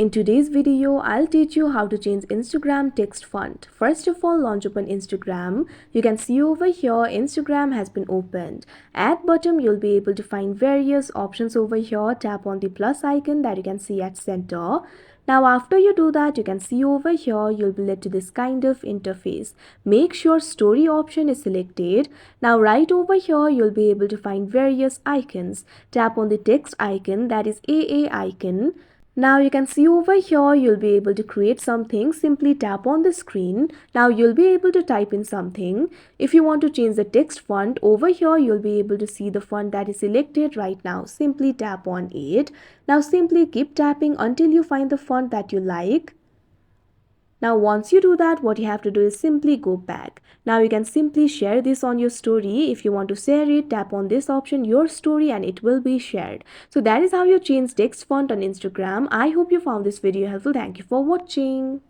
In today's video, I'll teach you how to change Instagram text font. First of all, launch open Instagram. You can see over here, Instagram has been opened. At bottom, you'll be able to find various options over here. Tap on the plus icon that you can see at center. Now, after you do that, you can see over here, you'll be led to this kind of interface. Make sure story option is selected. Now, right over here, you'll be able to find various icons. Tap on the text icon, that is AA icon. Now you can see over here, you'll be able to create something. Simply tap on the screen. Now you'll be able to type in something. If you want to change the text font, over here you'll be able to see the font that is selected right now. Simply tap on it. Now simply keep tapping until you find the font that you like. Now once you do that, what you have to do is simply go back. Now you can simply share this on your story. If you want to share it, tap on this option, your story, and it will be shared. So that is how you change text font on Instagram. I hope you found this video helpful. Thank you for watching.